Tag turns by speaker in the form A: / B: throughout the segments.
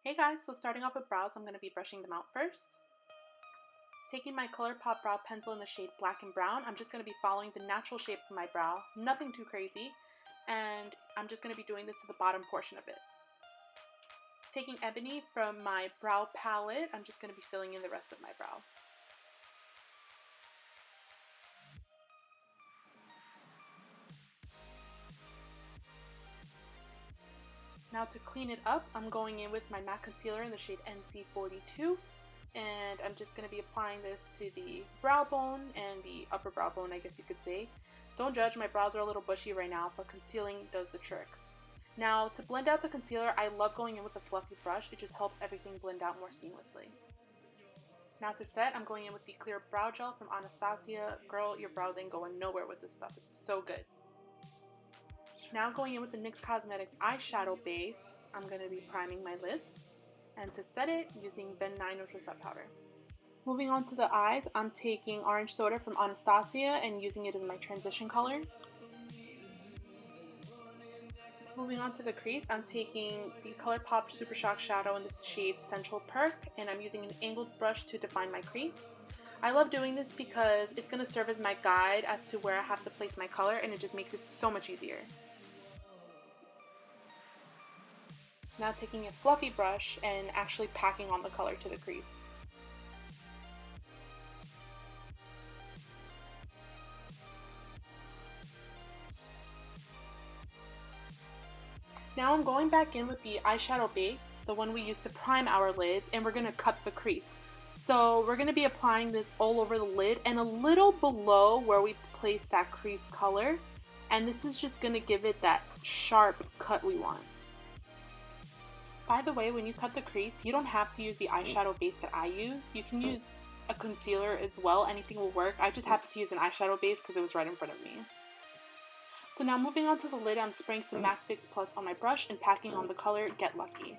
A: Hey guys, so starting off with brows, I'm going to be brushing them out first. Taking my Colourpop brow pencil in the shade Black and Brown, I'm just going to be following the natural shape of my brow, nothing too crazy, and I'm just going to be doing this to the bottom portion of it. Taking Ebony from my brow palette, I'm just going to be filling in the rest of my brow. Now to clean it up, I'm going in with my MAC concealer in the shade NC42, and I'm just going to be applying this to the brow bone and the upper brow bone, I guess you could say. Don't judge, my brows are a little bushy right now, but concealing does the trick. Now to blend out the concealer, I love going in with a fluffy brush. It just helps everything blend out more seamlessly. Now to set, I'm going in with the clear brow gel from Anastasia. Girl, your brows ain't going nowhere with this stuff. It's so good. Now going in with the NYX Cosmetics eyeshadow base, I'm going to be priming my lids. And to set it, using Ben-Nye Neutral Set Powder. Moving on to the eyes, I'm taking Orange Soda from Anastasia and using it as my transition color. Moving on to the crease, I'm taking the Colourpop Super Shock Shadow in the shade Central Perk, and I'm using an angled brush to define my crease. I love doing this because it's going to serve as my guide as to where I have to place my color, and it just makes it so much easier. Now taking a fluffy brush and actually packing on the color to the crease. Now I'm going back in with the eyeshadow base, the one we used to prime our lids, and we're going to cut the crease. So we're going to be applying this all over the lid and a little below where we place that crease color. And this is just going to give it that sharp cut we want. By the way, when you cut the crease, you don't have to use the eyeshadow base that I use. You can use a concealer as well. Anything will work. I just happened to use an eyeshadow base because it was right in front of me. So now moving on to the lid, I'm spraying some MAC Fix Plus on my brush and packing on the color Get Lucky.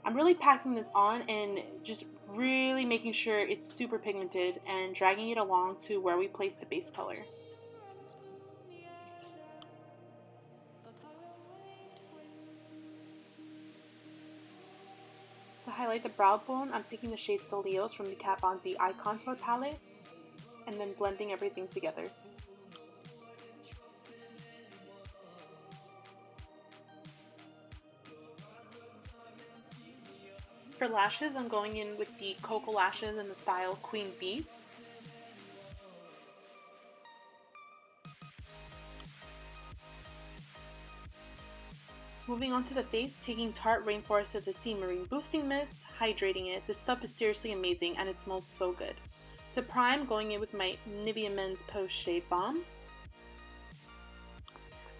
A: I'm really packing this on and just really making sure it's super pigmented and dragging it along to where we place the base color. To highlight the brow bone, I'm taking the shade Saleos from the Kat Von D Eye Contour palette and then blending everything together. For lashes, I'm going in with the Koko lashes in the style Queen Bee. Moving on to the face, taking Tarte Rainforest of the Sea Marine Boosting Mist, hydrating it. This stuff is seriously amazing and it smells so good. To prime, going in with my Nivea Men's Post Shade Balm.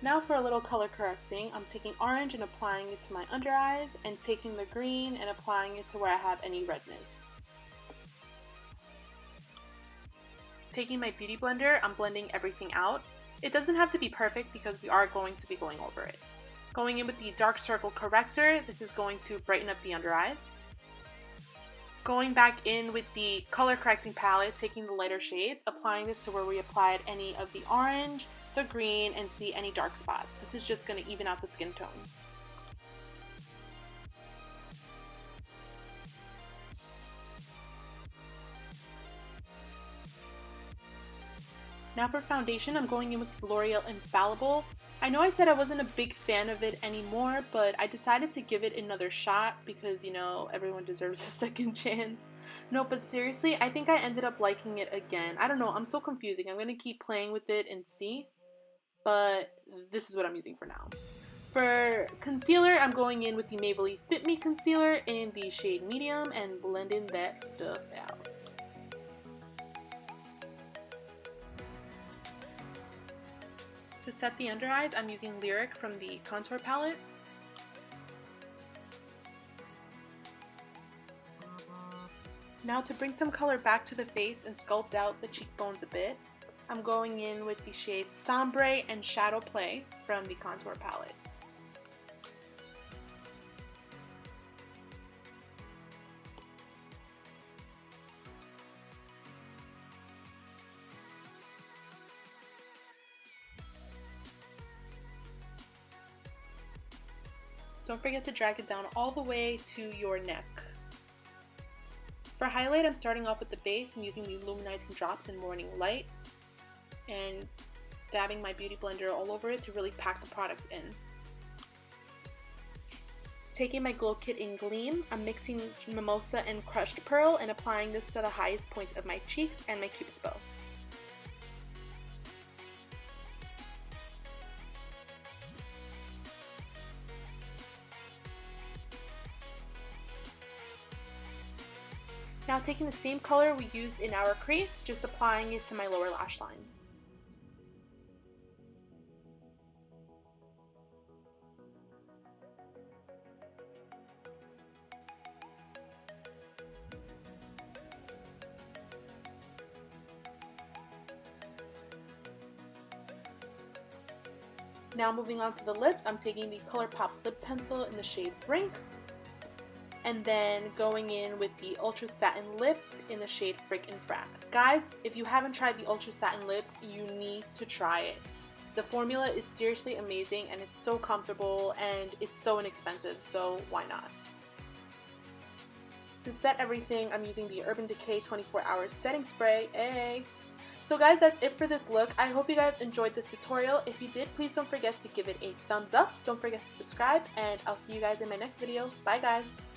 A: Now for a little color correcting, I'm taking orange and applying it to my under eyes and taking the green and applying it to where I have any redness. Taking my beauty blender, I'm blending everything out. It doesn't have to be perfect because we are going to be going over it. Going in with the Dark Circle Corrector, this is going to brighten up the under eyes. Going back in with the color correcting palette, taking the lighter shades, applying this to where we applied any of the orange, the green, and see any dark spots. This is just going to even out the skin tone. Now for foundation, I'm going in with L'Oreal Infallible. I know I said I wasn't a big fan of it anymore, but I decided to give it another shot because, you know, everyone deserves a second chance. No, but seriously, I think I ended up liking it again. I don't know, I'm so confusing. I'm going to keep playing with it and see, but this is what I'm using for now. For concealer, I'm going in with the Maybeline Fit Me Concealer in the shade Medium and blending that stuff out. To set the under eyes, I'm using Lyric from the contour palette. Now to bring some color back to the face and sculpt out the cheekbones a bit, I'm going in with the shades Sombre and Shadowplay from the contour palette. Don't forget to drag it down all the way to your neck. For highlight, I'm starting off with the base and using the Luminizing drops in Morning Light and dabbing my beauty blender all over it to really pack the product in. Taking my glow kit in Gleam, I'm mixing Mimosa and crushed pearl and applying this to the highest points of my cheeks and my cupid's bow. Now taking the same color we used in our crease, just applying it to my lower lash line. Now moving on to the lips, I'm taking the Colourpop lip pencil in the shade Brink, and then going in with the Ultra Satin Lip in the shade Frick and Frack. Guys, if you haven't tried the Ultra Satin Lips, you need to try it. The formula is seriously amazing and it's so comfortable and it's so inexpensive, so why not? To set everything, I'm using the Urban Decay 24 Hour Setting Spray. Hey! So guys, that's it for this look. I hope you guys enjoyed this tutorial. If you did, please don't forget to give it a thumbs up. Don't forget to subscribe, and I'll see you guys in my next video. Bye guys!